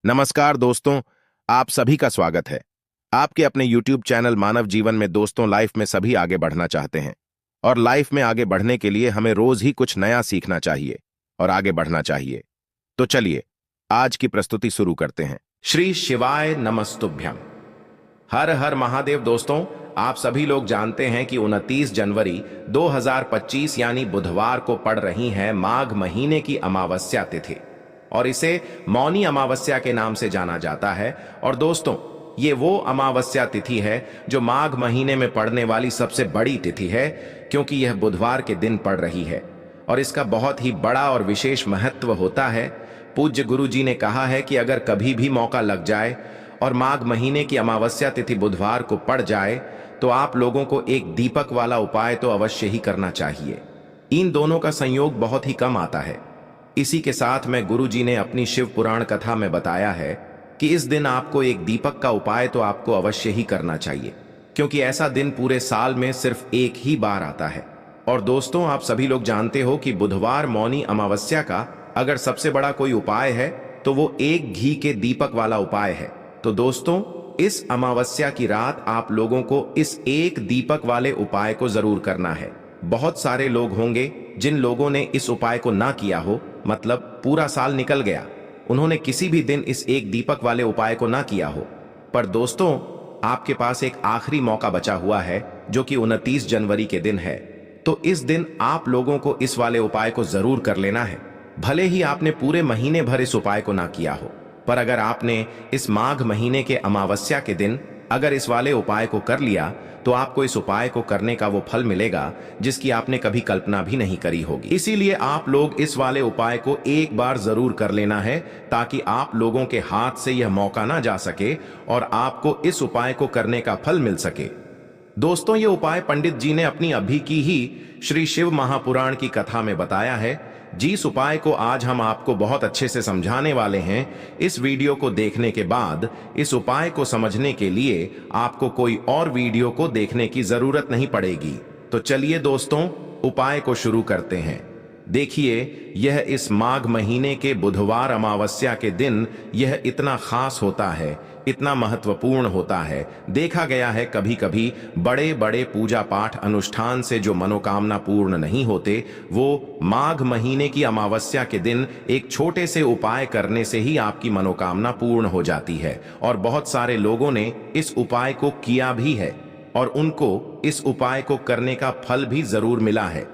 नमस्कार दोस्तों, आप सभी का स्वागत है। आपके अपने YouTube चैनल मानव जीवन में दोस्तों लाइफ में सभी आगे बढ़ना चाहते हैं और लाइफ में आगे बढ़ने के लिए हमें रोज ही कुछ नया सीखना चाहिए और आगे बढ़ना चाहिए। तो चलिए आज की प्रस्तुति शुरू करते हैं। श्री शिवाय नमस्तुभ्यम। हर हर महादेव। दोस्तों, आप सभी लोग जानते हैं कि 29 जनवरी 2025 यानी बुधवार को पड़ रही है माघ महीने की अमावस्या तिथि और इसे मौनी अमावस्या के नाम से जाना जाता है। और दोस्तों, ये वो अमावस्या तिथि है जो माघ महीने में पड़ने वाली सबसे बड़ी तिथि है, क्योंकि यह बुधवार के दिन पड़ रही है और इसका बहुत ही बड़ा और विशेष महत्व होता है। पूज्य गुरु जी ने कहा है कि अगर कभी भी मौका लग जाए और माघ महीने की अमावस्या तिथि बुधवार को पड़ जाए तो आप लोगों को एक दीपक वाला उपाय तो अवश्य ही करना चाहिए। इन दोनों का संयोग बहुत ही कम आता है। इसी के साथ में गुरु जी ने अपनी शिव पुराण कथा में बताया है कि इस दिन आपको एक दीपक का उपाय तो आपको अवश्य ही करना चाहिए, क्योंकि ऐसा दिन पूरे साल में सिर्फ एक ही बार आता है। और दोस्तों, आप सभी लोग जानते हो कि बुधवार मौनी अमावस्या का अगर सबसे बड़ा कोई उपाय है तो वो एक घी के दीपक वाला उपाय है। तो दोस्तों, इस अमावस्या की रात आप लोगों को इस एक दीपक वाले उपाय को जरूर करना है। बहुत सारे लोग होंगे जिन लोगों ने इस उपाय को ना किया हो, मतलब पूरा साल निकल गया, उन्होंने किसी भी दिन इस एक दीपक वाले उपाय को ना किया हो। पर दोस्तों, आपके पास एक आखिरी मौका बचा हुआ है जो कि 29 जनवरी के दिन है। तो इस दिन आप लोगों को इस वाले उपाय को जरूर कर लेना है। भले ही आपने पूरे महीने भर इस उपाय को ना किया हो, पर अगर आपने इस माघ महीने के अमावस्या के दिन अगर इस वाले उपाय को कर लिया तो आपको इस उपाय को करने का वो फल मिलेगा जिसकी आपने कभी कल्पना भी नहीं करी होगी। इसीलिए आप लोग इस वाले उपाय को एक बार जरूर कर लेना है, ताकि आप लोगों के हाथ से यह मौका ना जा सके और आपको इस उपाय को करने का फल मिल सके। दोस्तों, ये उपाय पंडित जी ने अपनी अभी की ही श्री शिव महापुराण की कथा में बताया है। जिस उपाय को आज हम आपको बहुत अच्छे से समझाने वाले हैं, इस वीडियो को देखने के बाद इस उपाय को समझने के लिए आपको कोई और वीडियो को देखने की जरूरत नहीं पड़ेगी। तो चलिए दोस्तों, उपाय को शुरू करते हैं। देखिए, यह इस माघ महीने के बुधवार अमावस्या के दिन यह इतना खास होता है, इतना महत्वपूर्ण होता है। देखा गया है कभी कभी बड़े बड़े पूजा पाठ अनुष्ठान से जो मनोकामना पूर्ण नहीं होते, वो माघ महीने की अमावस्या के दिन एक छोटे से उपाय करने से ही आपकी मनोकामना पूर्ण हो जाती है। और बहुत सारे लोगों ने इस उपाय को किया भी है और उनको इस उपाय को करने का फल भी जरूर मिला है।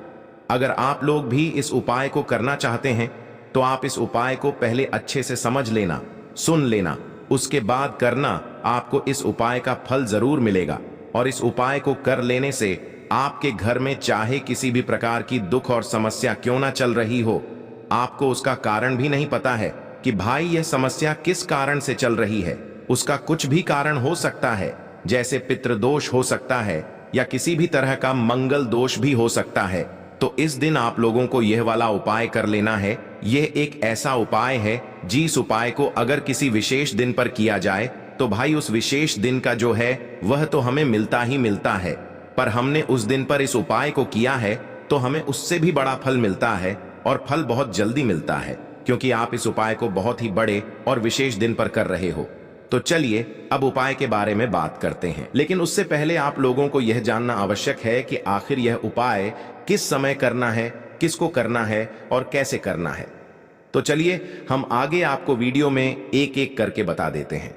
अगर आप लोग भी इस उपाय को करना चाहते हैं तो आप इस उपाय को पहले अच्छे से समझ लेना, सुन लेना, उसके बाद करना। आपको इस उपाय का फल जरूर मिलेगा और इस उपाय को कर लेने से आपके घर में चाहे किसी भी प्रकार की दुख और समस्या क्यों ना चल रही हो, आपको उसका कारण भी नहीं पता है कि भाई यह समस्या किस कारण से चल रही है। उसका कुछ भी कारण हो सकता है, जैसे पितृदोष हो सकता है या किसी भी तरह का मंगल दोष भी हो सकता है। तो इस दिन आप लोगों को यह वाला उपाय कर लेना है। यह एक ऐसा उपाय है जिस उपाय को अगर किसी विशेष दिन पर किया जाए तो भाई उस विशेष दिन का जो है वह तो हमें मिलता ही मिलता है, पर हमने उस दिन पर इस उपाय को किया है तो हमें उससे भी बड़ा फल मिलता है और फल बहुत जल्दी मिलता है, क्योंकि आप इस उपाय को बहुत ही बड़े और विशेष दिन पर कर रहे हो। तो चलिए अब उपाय के बारे में बात करते हैं, लेकिन उससे पहले आप लोगों को यह जानना आवश्यक है कि आखिर यह उपाय किस समय करना है, किसको करना है और कैसे करना है। तो चलिए हम आगे आपको वीडियो में एक एक करके बता देते हैं।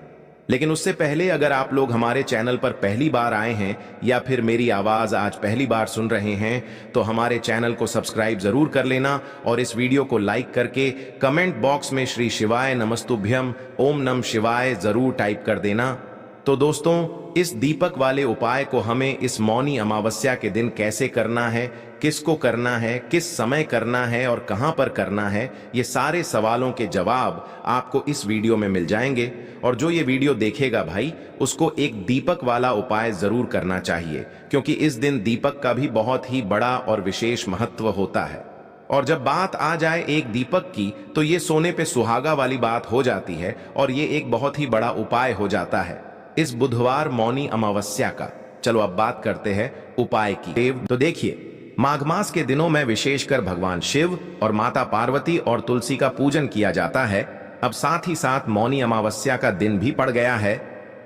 लेकिन उससे पहले अगर आप लोग हमारे चैनल पर पहली बार आए हैं या फिर मेरी आवाज आज पहली बार सुन रहे हैं तो हमारे चैनल को सब्सक्राइब जरूर कर लेना और इस वीडियो को लाइक करके कमेंट बॉक्स में श्री शिवाय नमस्तुभ्यम ओम नम शिवाय जरूर टाइप कर देना। तो दोस्तों, इस दीपक वाले उपाय को हमें इस मौनी अमावस्या के दिन कैसे करना है, किसको करना है, किस समय करना है और कहां पर करना है, ये सारे सवालों के जवाब आपको इस वीडियो में मिल जाएंगे। और जो ये वीडियो देखेगा भाई, उसको एक दीपक वाला उपाय जरूर करना चाहिए, क्योंकि इस दिन दीपक का भी बहुत ही बड़ा और विशेष महत्व होता है। और जब बात आ जाए एक दीपक की तो ये सोने पे सुहागा वाली बात हो जाती है और ये एक बहुत ही बड़ा उपाय हो जाता है इस बुधवार मौनी अमावस्या का। चलो अब बात करते हैं उपाय की। तो देखिए, माघ मास के दिनों में विशेषकर भगवान शिव और माता पार्वती और तुलसी का पूजन किया जाता है। अब साथ ही साथ मौनी अमावस्या का दिन भी पड़ गया है,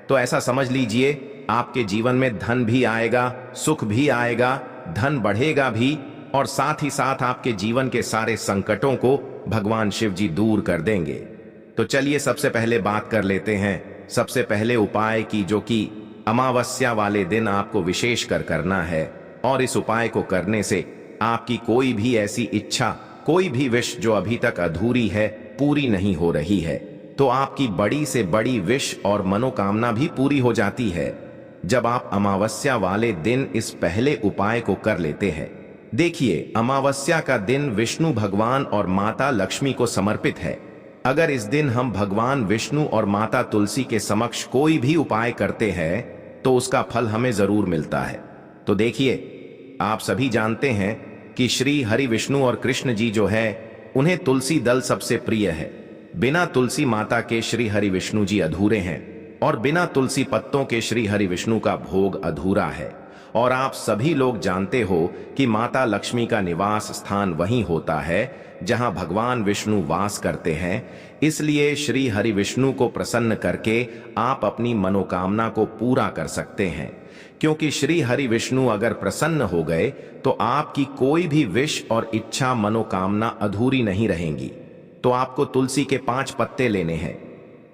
तो ऐसा समझ लीजिए आपके जीवन में धन भी आएगा, सुख भी आएगा, धन बढ़ेगा भी, और साथ ही साथ आपके जीवन के सारे संकटों को भगवान शिव जी दूर कर देंगे। तो चलिए सबसे पहले बात कर लेते हैं सबसे पहले उपाय की, जो कि अमावस्या वाले दिन आपको विशेष कर करना है। और इस उपाय को करने से आपकी कोई भी ऐसी इच्छा, कोई भी विश जो अभी तक अधूरी है, पूरी नहीं हो रही है, तो आपकी बड़ी से बड़ी विश और मनोकामना भी पूरी हो जाती है जब आप अमावस्या वाले दिन इस पहले उपाय को कर लेते हैं। देखिए, अमावस्या का दिन विष्णु भगवान और माता लक्ष्मी को समर्पित है। अगर इस दिन हम भगवान विष्णु और माता तुलसी के समक्ष कोई भी उपाय करते हैं तो उसका फल हमें जरूर मिलता है। तो देखिए, आप सभी जानते हैं कि श्री हरि विष्णु और कृष्ण जी जो है, उन्हें तुलसी दल सबसे प्रिय है। बिना तुलसी माता के श्री हरि विष्णु जी अधूरे हैं, और बिना तुलसी पत्तों के श्री हरि विष्णु का भोग अधूरा है। और आप सभी लोग जानते हो कि माता लक्ष्मी का निवास स्थान वहीं होता है जहां भगवान विष्णु वास करते हैं। इसलिए श्री हरि विष्णु को प्रसन्न करके आप अपनी मनोकामना को पूरा कर सकते हैं, क्योंकि श्री हरि विष्णु अगर प्रसन्न हो गए तो आपकी कोई भी विश और इच्छा, मनोकामना अधूरी नहीं रहेंगी। तो आपको तुलसी के 5 पत्ते लेने हैं।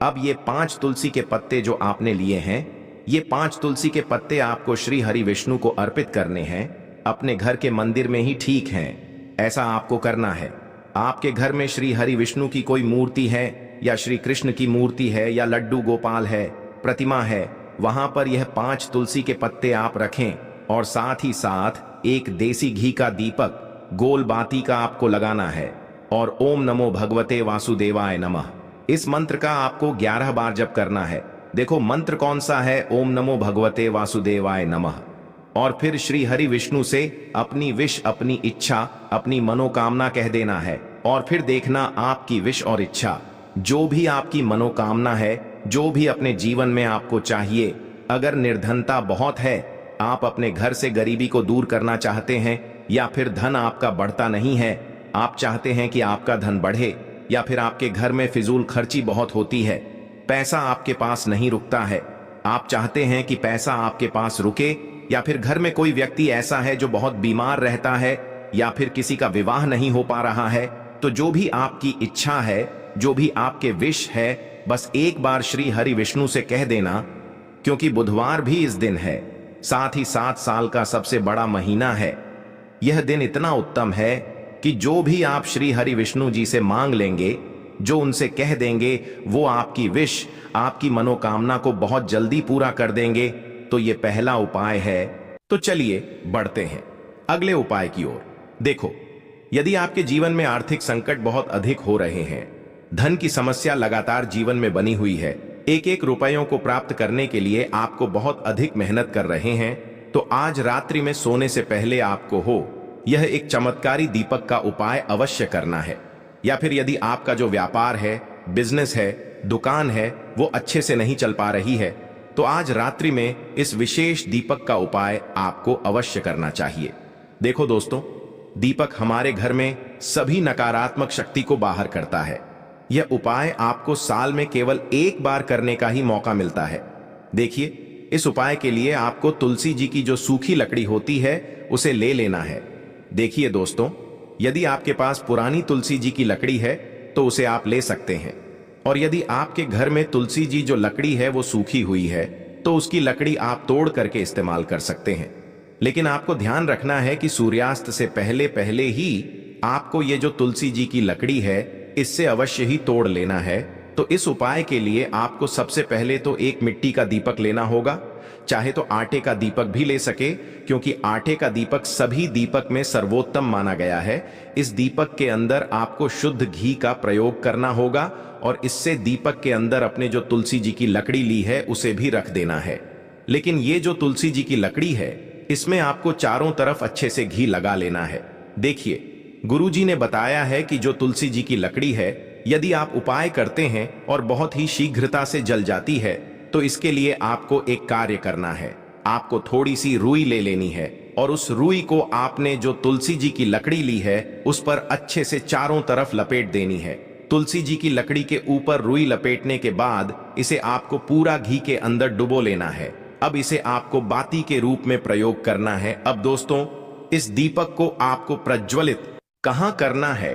अब ये 5 तुलसी के पत्ते जो आपने लिए हैं, ये 5 तुलसी के पत्ते आपको श्री हरि विष्णु को अर्पित करने हैं। अपने घर के मंदिर में ही ठीक हैं, ऐसा आपको करना है। आपके घर में श्री हरि विष्णु की कोई मूर्ति है, या श्री कृष्ण की मूर्ति है, या लड्डू गोपाल है, प्रतिमा है, वहां पर यह 5 तुलसी के पत्ते आप रखें। और साथ ही साथ एक देसी घी का दीपक गोल बाती का आपको लगाना है, और ओम नमो भगवते वासुदेवाय नमः इस मंत्र का आपको 11 बार जप करना है। देखो मंत्र कौन सा है, ओम नमो भगवते वासुदेवाय नमः। और फिर श्री हरि विष्णु से अपनी विश, अपनी इच्छा, अपनी मनोकामना कह देना है। और फिर देखना आपकी विश और इच्छा, जो भी आपकी मनोकामना है, जो भी अपने जीवन में आपको चाहिए। अगर निर्धनता बहुत है, आप अपने घर से गरीबी को दूर करना चाहते हैं, या फिर धन आपका बढ़ता नहीं है, आप चाहते हैं कि आपका धन बढ़े, या फिर आपके घर में फिजूल खर्ची बहुत होती है, पैसा आपके पास नहीं रुकता है, आप चाहते हैं कि पैसा आपके पास रुके, या फिर घर में कोई व्यक्ति ऐसा है जो बहुत बीमार रहता है, या फिर किसी का विवाह नहीं हो पा रहा है, तो जो भी आपकी इच्छा है, जो भी आपके विश है, बस एक बार श्री हरि विष्णु से कह देना। क्योंकि बुधवार भी इस दिन है, साथ ही 7 साल का सबसे बड़ा महीना है। यह दिन इतना उत्तम है कि जो भी आप श्री हरि विष्णु जी से मांग लेंगे, जो उनसे कह देंगे, वो आपकी विश, आपकी मनोकामना को बहुत जल्दी पूरा कर देंगे। तो ये पहला उपाय है। तो चलिए बढ़ते हैं अगले उपाय की ओर। देखो, यदि आपके जीवन में आर्थिक संकट बहुत अधिक हो रहे हैं, धन की समस्या लगातार जीवन में बनी हुई है, एक एक रुपयों को प्राप्त करने के लिए आपको बहुत अधिक मेहनत कर रहे हैं, तो आज रात्रि में सोने से पहले आपको यह एक चमत्कारी दीपक का उपाय अवश्य करना है। या फिर यदि आपका जो व्यापार है, बिजनेस है, दुकान है, वो अच्छे से नहीं चल पा रही है, तो आज रात्रि में इस विशेष दीपक का उपाय आपको अवश्य करना चाहिए। देखो दोस्तों, दीपक हमारे घर में सभी नकारात्मक शक्ति को बाहर करता है। यह उपाय आपको साल में केवल एक बार करने का ही मौका मिलता है। देखिए, इस उपाय के लिए आपको तुलसी जी की जो सूखी लकड़ी होती है, उसे ले लेना है। देखिए दोस्तों, यदि आपके पास पुरानी तुलसी जी की लकड़ी है तो उसे आप ले सकते हैं, और यदि आपके घर में तुलसी जी जो लकड़ी है वो सूखी हुई है, तो उसकी लकड़ी आप तोड़ करके इस्तेमाल कर सकते हैं। लेकिन आपको ध्यान रखना है कि सूर्यास्त से पहले पहले ही आपको ये जो तुलसी जी की लकड़ी है, इससे अवश्य ही तोड़ लेना है। तो इस उपाय के लिए आपको सबसे पहले तो एक मिट्टी का दीपक लेना होगा, चाहे तो आटे का दीपक भी ले सके, क्योंकि आटे का दीपक सभी दीपक में सर्वोत्तम माना गया है। इस दीपक के अंदर आपको शुद्ध घी का प्रयोग करना होगा, और इससे दीपक के अंदर अपने जो तुलसी जी की लकड़ी ली है उसे भी रख देना है। लेकिन ये जो तुलसी जी की लकड़ी है, इसमें आपको चारों तरफ अच्छे से घी लगा लेना है। देखिए, गुरुजी ने बताया है कि जो तुलसी जी की लकड़ी है, यदि आप उपाय करते हैं और बहुत ही शीघ्रता से जल जाती है, तो इसके लिए आपको एक कार्य करना है। आपको थोड़ी सी रुई ले लेनी है, और उस रुई को आपने जो तुलसी जी की लकड़ी ली है उस पर अच्छे से चारों तरफ लपेट देनी है। तुलसी जी की लकड़ी के ऊपर रुई लपेटने के बाद इसे आपको पूरा घी के अंदर डुबो लेना है। अब इसे आपको बाती के रूप में प्रयोग करना है। अब दोस्तों, इस दीपक को आपको प्रज्वलित कहां करना है?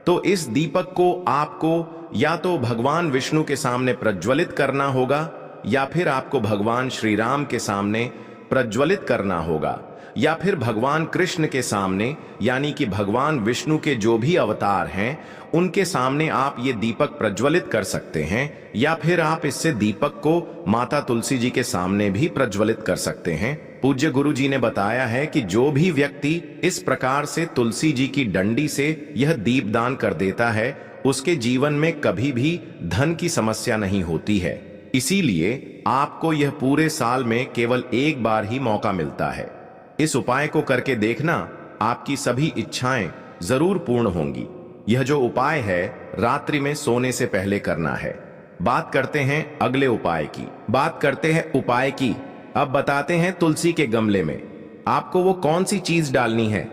तो इस दीपक को आपको या तो भगवान विष्णु के सामने प्रज्वलित करना होगा, या फिर आपको भगवान श्री राम के सामने प्रज्वलित करना होगा, या फिर भगवान कृष्ण के सामने, यानी कि भगवान विष्णु के जो भी अवतार हैं उनके सामने आप ये दीपक प्रज्वलित कर सकते हैं, या फिर आप इससे दीपक को माता तुलसी जी के सामने भी प्रज्वलित कर सकते हैं। पूज्य गुरु जी ने बताया है कि जो भी व्यक्ति इस प्रकार से तुलसी जी की डंडी से यह दीपदान कर देता है उसके जीवन में कभी भी धन की समस्या नहीं होती है। इसीलिए आपको यह पूरे साल में केवल एक बार ही मौका मिलता है। इस उपाय को करके देखना, आपकी सभी इच्छाएं जरूर पूर्ण होंगी। यह जो उपाय है रात्रि में सोने से पहले करना है। बात करते हैं अगले उपाय की। अब बताते हैं तुलसी के गमले में आपको वो कौन सी चीज डालनी है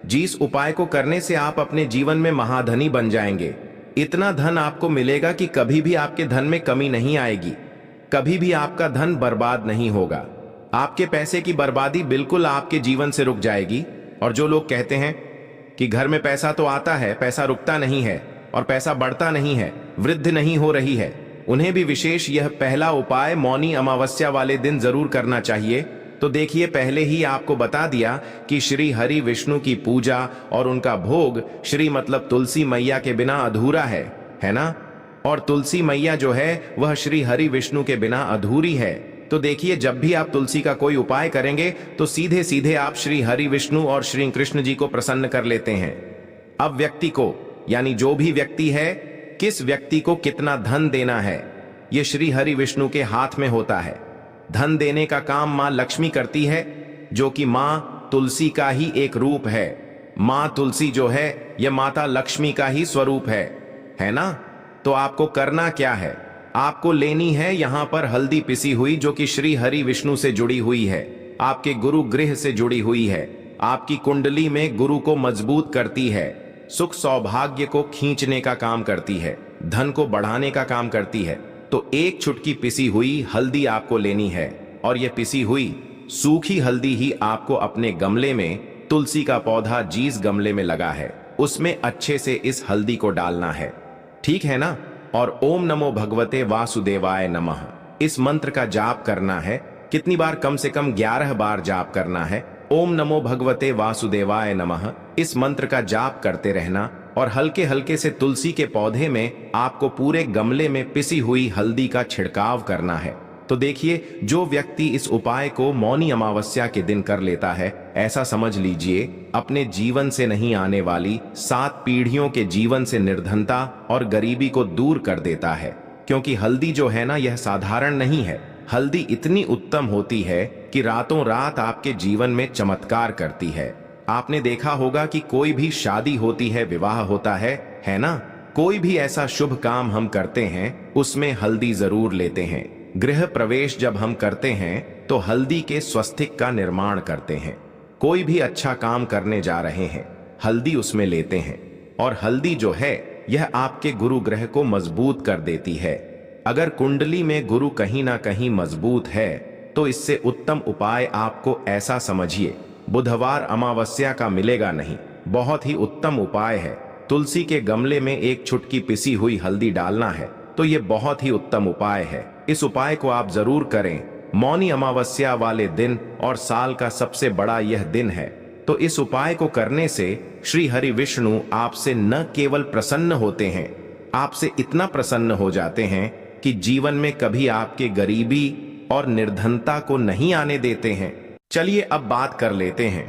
जिस उपाय को करने से आप अपने जीवन में महाधनी बन जाएंगे। इतना धन आपको मिलेगा कि कभी भी आपके धन में कमी नहीं आएगी, कभी भी आपका धन बर्बाद नहीं होगा। आपके पैसे की बर्बादी बिल्कुल आपके जीवन से रुक जाएगी। और जो लोग कहते हैं कि घर में पैसा तो आता है, पैसा रुकता नहीं है और पैसा बढ़ता नहीं है, वृद्धि नहीं हो रही है, उन्हें भी विशेष यह पहला उपाय मौनी अमावस्या वाले दिन जरूर करना चाहिए। तो देखिए, पहले ही आपको बता दिया कि श्री हरि विष्णु की पूजा और उनका भोग श्री मतलब तुलसी मैया के बिना अधूरा है ना? और तुलसी मैया जो है वह श्री हरि विष्णु के बिना अधूरी है। तो देखिए, जब भी आप तुलसी का कोई उपाय करेंगे तो सीधे सीधे आप श्री हरि विष्णु और श्री कृष्ण जी को प्रसन्न कर लेते हैं। अब व्यक्ति को, यानी जो भी व्यक्ति है, किस व्यक्ति को कितना धन देना है यह श्री हरि विष्णु के हाथ में होता है। धन देने का काम मां लक्ष्मी करती है, जो कि मां तुलसी का ही एक रूप है। मां तुलसी जो है यह माता लक्ष्मी का ही स्वरूप है ना? तो आपको करना क्या है? आपको लेनी है यहां पर हल्दी पिसी हुई, जो कि श्री हरि विष्णु से जुड़ी हुई है, आपके गुरु गृह से जुड़ी हुई है, आपकी कुंडली में गुरु को मजबूत करती है, सुख सौभाग्य को खींचने का काम करती है, धन को बढ़ाने का काम करती है। तो एक चुटकी पिसी हुई हल्दी आपको लेनी है, और यह पिसी हुई सूखी हल्दी ही आपको अपने गमले में, तुलसी का पौधा जिस गमले में लगा है उसमें अच्छे से इस हल्दी को डालना है, ठीक है ना? और ओम नमो भगवते वासुदेवाय नमः इस मंत्र का जाप करना है। कितनी बार? कम से कम 11 बार जाप करना है। ओम नमो भगवते वासुदेवाय नमः इस मंत्र का जाप करते रहना, और हल्के हल्के से तुलसी के पौधे में आपको पूरे गमले में पिसी हुई हल्दी का छिड़काव करना है। तो देखिए, जो व्यक्ति इस उपाय को मौनी अमावस्या के दिन कर लेता है, ऐसा समझ लीजिए अपने जीवन से नहीं आने वाली 7 पीढ़ियों के जीवन से निर्धनता और गरीबी को दूर कर देता है। क्योंकि हल्दी जो है ना, यह साधारण नहीं है। हल्दी इतनी उत्तम होती है कि रातों रात आपके जीवन में चमत्कार करती है। आपने देखा होगा कि कोई भी शादी होती है, विवाह होता है ना? कोई भी ऐसा शुभ काम हम करते हैं उसमें हल्दी जरूर लेते हैं। गृह प्रवेश जब हम करते हैं तो हल्दी के स्वस्तिक का निर्माण करते हैं। कोई भी अच्छा काम करने जा रहे हैं, हल्दी उसमें लेते हैं। और हल्दी जो है यह आपके गुरु ग्रह को मजबूत कर देती है। अगर कुंडली में गुरु कहीं ना कहीं मजबूत है तो इससे उत्तम उपाय आपको ऐसा समझिए बुधवार अमावस्या का मिलेगा नहीं। बहुत ही उत्तम उपाय है। तुलसी के गमले में एक चुटकी पिसी हुई हल्दी डालना है, तो यह बहुत ही उत्तम उपाय है। इस उपाय को आप जरूर करें मौनी अमावस्या वाले दिन, और साल का सबसे बड़ा यह दिन है। तो इस उपाय को करने से श्री हरि विष्णु आपसे न केवल प्रसन्न होते हैं, आपसे इतना प्रसन्न हो जाते हैं कि जीवन में कभी आपके गरीबी और निर्धनता को नहीं आने देते हैं। चलिए अब बात कर लेते हैं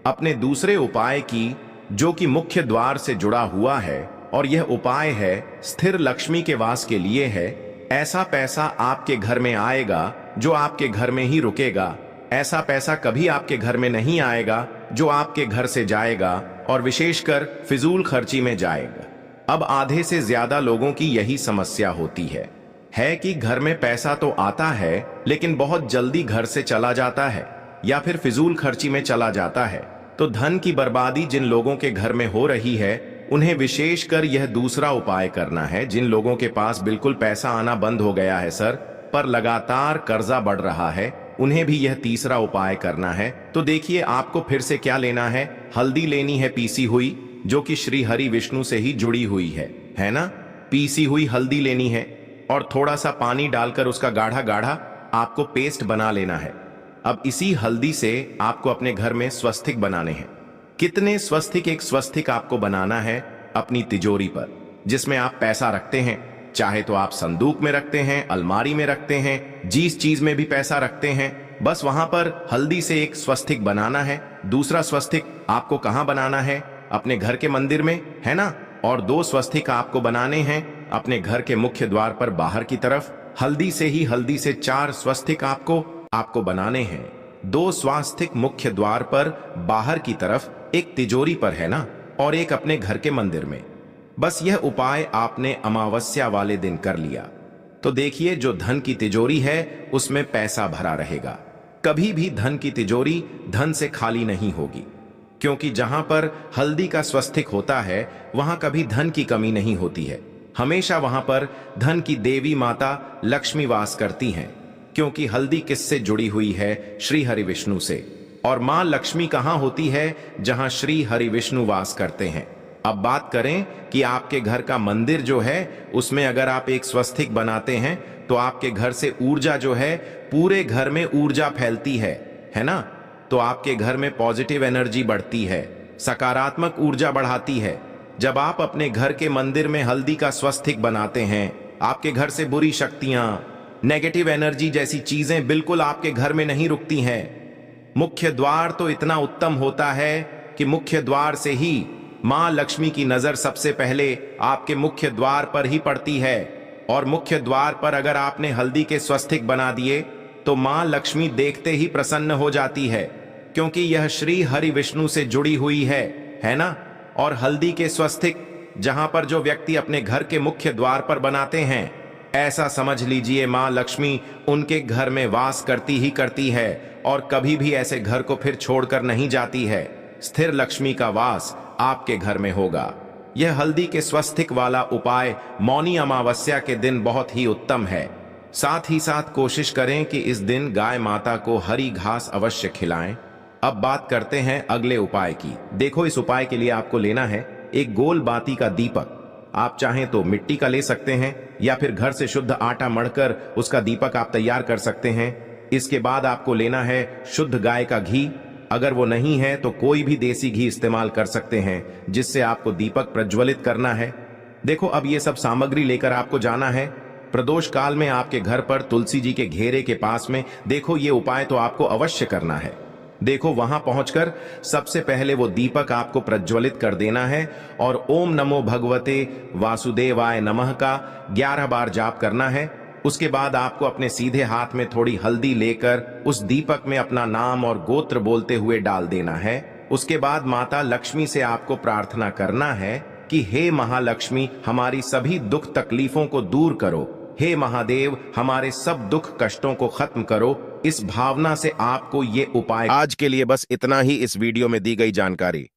अपने दूसरे उपाय की, जो कि मुख्य द्वार से जुड़ा हुआ है। और यह उपाय है स्थिर लक्ष्मी के वास के लिए है। ऐसा पैसा आपके घर में आएगा जो आपके घर में ही रुकेगा। ऐसा पैसा कभी आपके घर में नहीं आएगा जो आपके घर से जाएगा, और विशेषकर फिजूल खर्ची में जाएगा। अब आधे से ज्यादा लोगों की यही समस्या होती है कि घर में पैसा तो आता है लेकिन बहुत जल्दी घर से चला जाता है, या फिर फिजूल खर्ची में चला जाता है। तो धन की बर्बादी जिन लोगों के घर में हो रही है उन्हें विशेषकर यह दूसरा उपाय करना है। जिन लोगों के पास बिल्कुल पैसा आना बंद हो गया है सर, पर लगातार कर्जा बढ़ रहा है, उन्हें भी यह तीसरा उपाय करना है। तो देखिए आपको फिर से क्या लेना है। हल्दी लेनी है पीसी हुई, जो कि श्री हरि विष्णु से ही जुड़ी हुई है ना। पीसी हुई हल्दी लेनी है और थोड़ा सा पानी डालकर उसका गाढ़ा गाढ़ा आपको पेस्ट बना लेना है। अब इसी हल्दी से आपको अपने घर में स्वस्तिक बनाने हैं। कितने स्वस्तिक? एक स्वस्तिक आपको बनाना है अपनी तिजोरी पर, जिसमें आप पैसा रखते हैं। चाहे तो आप संदूक में रखते हैं, अलमारी में रखते हैं, जिस चीज में भी पैसा रखते हैं, बस वहां पर हल्दी से एक स्वस्तिक बनाना है। दूसरा स्वस्तिक आपको कहां बनाना है? अपने घर के मंदिर में, है ना। और 2 स्वस्तिक आपको बनाने हैं अपने घर के मुख्य द्वार पर बाहर की तरफ। हल्दी से 4 स्वस्तिक आपको बनाने हैं। 2 स्वस्तिक मुख्य द्वार पर बाहर की तरफ, एक तिजोरी पर, है ना, और एक अपने घर के मंदिर में। बस यह उपाय आपने अमावस्या वाले दिन कर लिया तो देखिए जो धन की तिजोरी है उसमें पैसा भरा रहेगा। कभी भी धन की तिजोरी धन से खाली नहीं होगी, क्योंकि जहां पर हल्दी का स्वस्तिक होता है वहां कभी धन की कमी नहीं होती है। हमेशा वहां पर धन की देवी माता लक्ष्मी वास करती हैं, क्योंकि हल्दी किससे जुड़ी हुई है? श्री हरि विष्णु से। और मां लक्ष्मी कहां होती है? जहां श्री हरि विष्णु वास करते हैं। अब बात करें कि आपके घर का मंदिर जो है उसमें अगर आप एक स्वस्तिक बनाते हैं तो आपके घर से ऊर्जा जो है, पूरे घर में ऊर्जा फैलती है ना। तो आपके घर में पॉजिटिव एनर्जी बढ़ती है, सकारात्मक ऊर्जा बढ़ाती है। जब आप अपने घर के मंदिर में हल्दी का स्वस्तिक बनाते हैं, आपके घर से बुरी शक्तियां, नेगेटिव एनर्जी जैसी चीजें बिल्कुल आपके घर में नहीं रुकती हैं। मुख्य द्वार तो इतना उत्तम होता है कि मुख्य द्वार से ही मां लक्ष्मी की नजर सबसे पहले आपके मुख्य द्वार पर ही पड़ती है। और मुख्य द्वार पर अगर आपने हल्दी के स्वस्तिक बना दिए तो मां लक्ष्मी देखते ही प्रसन्न हो जाती है, क्योंकि यह श्री हरि विष्णु से जुड़ी हुई है ना। और हल्दी के स्वस्तिक जहां पर जो व्यक्ति अपने घर के मुख्य द्वार पर बनाते हैं, ऐसा समझ लीजिए मां लक्ष्मी उनके घर में वास करती ही करती है और कभी भी ऐसे घर को फिर छोड़कर नहीं जाती है। स्थिर लक्ष्मी का वास आपके घर में होगा। यह हल्दी के स्वस्तिक वाला उपाय मौनी अमावस्या के दिन बहुत ही उत्तम है। साथ ही साथ कोशिश करें कि इस दिन गाय माता को हरी घास अवश्य खिलाएं। अब बात करते हैं अगले उपाय की। देखो इस उपाय के लिए आपको लेना है एक गोल बाती का दीपक। आप चाहें तो मिट्टी का ले सकते हैं या फिर घर से शुद्ध आटा मढ़कर उसका दीपक आप तैयार कर सकते हैं। इसके बाद आपको लेना है शुद्ध गाय का घी। अगर वो नहीं है तो कोई भी देसी घी इस्तेमाल कर सकते हैं, जिससे आपको दीपक प्रज्वलित करना है। देखो अब ये सब सामग्री लेकर आपको जाना है प्रदोष काल में आपके घर पर तुलसी जी के घेरे के पास में। देखो ये उपाय तो आपको अवश्य करना है। देखो वहां पहुंचकर सबसे पहले वो दीपक आपको प्रज्वलित कर देना है और ओम नमो भगवते वासुदेवाय नमः का 11 बार जाप करना है। उसके बाद आपको अपने सीधे हाथ में थोड़ी हल्दी लेकर उस दीपक में अपना नाम और गोत्र बोलते हुए डाल देना है। उसके बाद माता लक्ष्मी से आपको प्रार्थना करना है कि हे महालक्ष्मी हमारी सभी दुख तकलीफों को दूर करो, हे महादेव हमारे सब दुख कष्टों को खत्म करो। इस भावना से आपको ये उपाय। आज के लिए बस इतना ही इस वीडियो में दी गई जानकारी।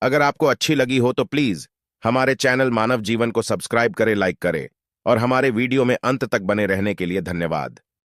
अगर आपको अच्छी लगी हो तो प्लीज हमारे चैनल मानव जीवन को सब्सक्राइब करें, लाइक करें और हमारे वीडियो में अंत तक बने रहने के लिए धन्यवाद।